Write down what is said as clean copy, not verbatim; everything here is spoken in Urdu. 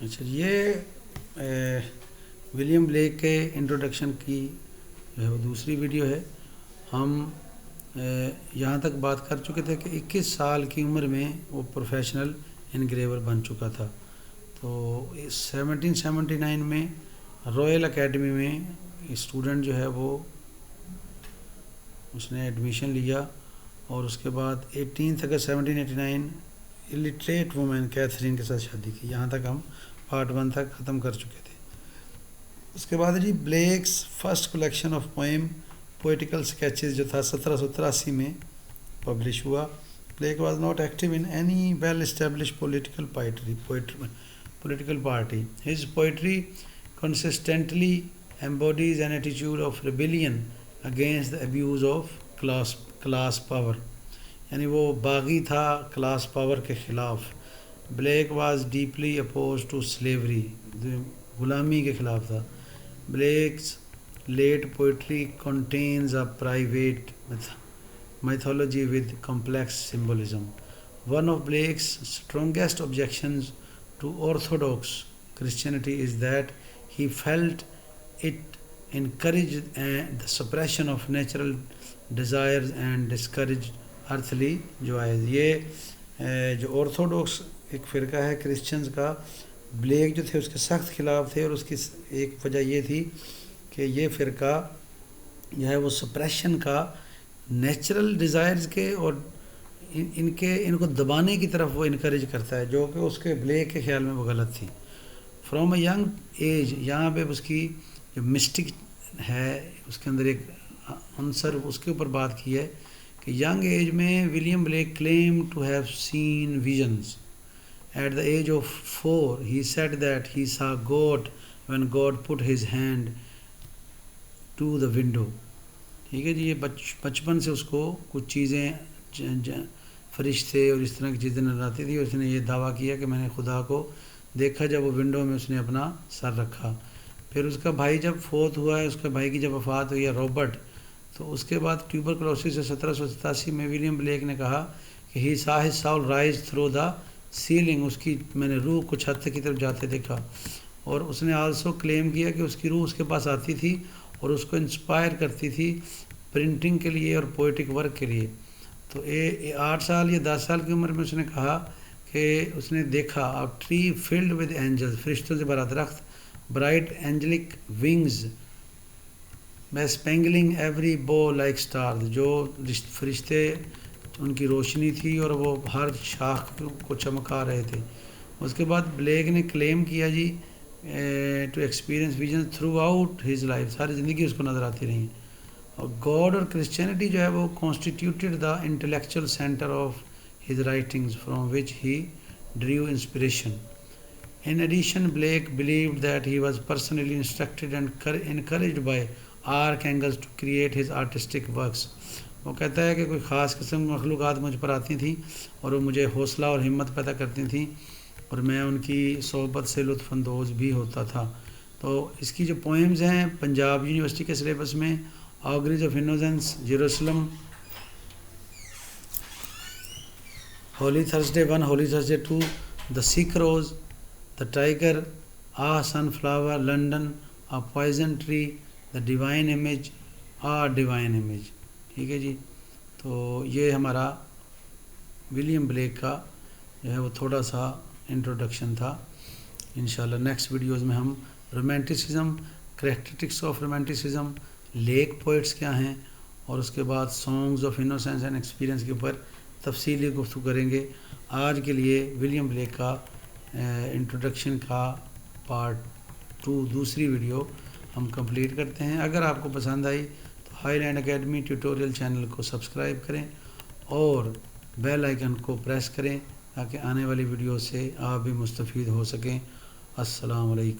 اچھا، یہ ولیم بلیک کے انٹروڈکشن کی جو ہے وہ دوسری ویڈیو ہے۔ ہم یہاں تک بات کر چکے تھے کہ 21 سال کی عمر میں وہ پروفیشنل انگریور بن چکا تھا۔ تو 1779 میں رائل اکیڈمی میں اسٹوڈنٹ جو ہے وہ اس نے ایڈمیشن لیا، اور اس کے بعد 18 اگست 1789 الٹریٹ وومن کیتھرین کے ساتھ شادی کی۔ یہاں تک ہم پارٹ 1 تک ختم کر چکے تھے۔ اس کے بعد جی Blake's first collection of poem poetical sketches جو تھا 1783 میں پبلش ہوا۔ Blake was not active in any well establish political party. His poetry consistently embodies an attitude of rebellion against the abuse of class power، یعنی وہ باغی تھا کلاس پاور کے خلاف۔ Black was deeply opposed to slavery, غلامی کے خلاف تھا۔ Blacks lit poetry contains a private mythology with complex symbolism. One of Blake's strongest objections to orthodox Christianity is that he felt it encouraged the suppression of natural desires and discouraged earthly joys۔ یہ جو آرتھوڈوکس ایک فرقہ ہے کرسچنز کا، بلیک جو تھے اس کے سخت خلاف تھے، اور اس کی ایک وجہ یہ تھی کہ یہ فرقہ جو ہے وہ سپریشن کا، نیچرل ڈیزائرز کے اور ان کو دبانے کی طرف وہ انکریج کرتا ہے، جو کہ اس کے بلیک کے خیال میں وہ غلط تھی۔ فرام اے ینگ ایج، یہاں پہ اس کی جو مسٹک ہے اس کے اندر ایک عنصر اس کے اوپر بات کی ہے کہ ینگ ایج میں William Blake claim to have seen visions. At the age of 4 he said that he saw God when God put his hand to the window. ٹھیک ہے جی، یہ بچپن سے اس کو کچھ چیزیں فرشتے اور اس طرح کی چیزیں نظر آتی تھی، اور اس نے یہ دعویٰ کیا کہ میں نے خدا کو دیکھا جب وہ ونڈو میں اس نے اپنا سر رکھا۔ پھر اس کا بھائی جب فوت ہوا ہے، اس کے بھائی کی جب وفات ہوئی ہے رابرٹ، تو اس کے بعد ٹیوبرکلوسس سے 1787 میں ولیم بلیک نے کہا کہ he saw his soul rise through the ceiling, اس کی میں نے روح کو چھت کی طرف جاتے دیکھا۔ اور اس نے آلسو کلیم کیا کہ اس کی روح اس کے پاس آتی تھی اور اس کو انسپائر کرتی تھی پرنٹنگ کے لیے اور پوئٹک ورک کے لیے۔ تو 8 سال یا 10 سال کی عمر میں اس نے کہا کہ اس نے دیکھا a tree filled with angels، فرشتوں سے بھرا درخت، bright angelic wings spangling every bough like stars، جو فرشتے ان کی روشنی تھی اور وہ ہر شاخ کو چمکا رہے تھے۔ اس کے بعد بلیک نے کلیم کیا جی to experience vision throughout his life, ساری زندگی اس کو نظر آتی رہی۔ اور گاڈ اور کرسچینٹی جو ہے وہ constituted the intellectual centre of his writings from which he drew inspiration. In addition, Blake believed that he was personally instructed and encouraged by archangels to create his artistic works. وہ کہتا ہے کہ کوئی خاص قسم کی مخلوقات مجھ پر آتی تھیں اور وہ مجھے حوصلہ اور ہمت پیدا کرتی تھیں، اور میں ان کی صحبت سے لطف اندوز بھی ہوتا تھا۔ تو اس کی جو پوئمز ہیں پنجاب یونیورسٹی کے سلیبس میں auguries of innocence, Jerusalem, holy Thursday 1، holy Thursday 2، the sick rose, the tiger, sunflower, London, poison tree, the divine image, divine image. ٹھیک ہے جی، تو یہ ہمارا ولیم بلیک کا جو ہے وہ تھوڑا سا انٹروڈکشن تھا۔ انشاءاللہ نیکسٹ ویڈیوز میں ہم romanticism, characteristics of romanticism, leak poets کیا ہیں، اور اس کے بعد songs of innocence and experience کے اوپر تفصیلی گفتگو کریں گے۔ آج کے لیے ولیم بلیک کا انٹروڈکشن کا پارٹ 2 دوسری ویڈیو ہم کمپلیٹ کرتے ہیں۔ اگر آپ کو پسند آئی تو Highland Academy tutorial channel کو سبسکرائب کریں اور بیل آئیکن کو پریس کریں تاکہ آنے والی ویڈیو سے آپ بھی مستفید ہو سکیں۔ السلام علیکم۔